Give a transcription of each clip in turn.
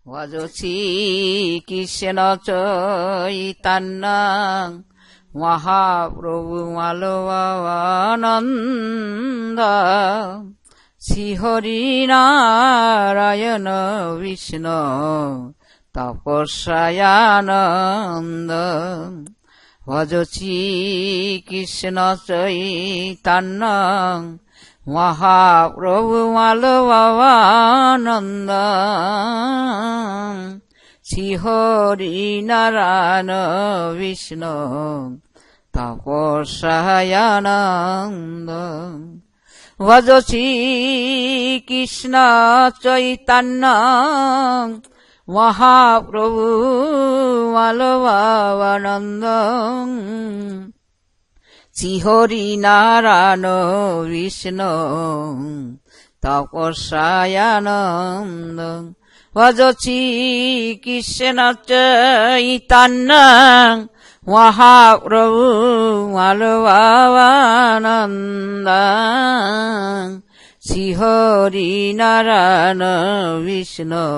ভজছি Krishna Chaitanya Mahaprabhu মালবানন্দ Shrihari Narayan Vishnu Tapasyananda ভজছি Krishna Chaitanya Mahaprabhu মালবানন্দ Shrihari Narayan Vishnu Tapasyananda ভজছি Krishna Chaitanya Mahaprabhu মালবানন্দ Shrihari Narayan Vishnu Tapasyananda ভজছি Krishna Chaitanya Mahaprabhu মালবানন্দ Shrihari Narayan Vishnu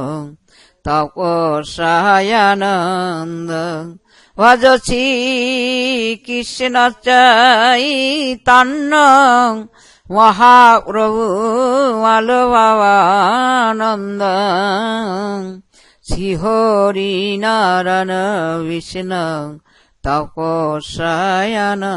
Tapasyananda ভজছি Krishna Chaitanya Mahaprabhu মালবানন্দ Shrihari Narayan Vishnu Tapasyananda.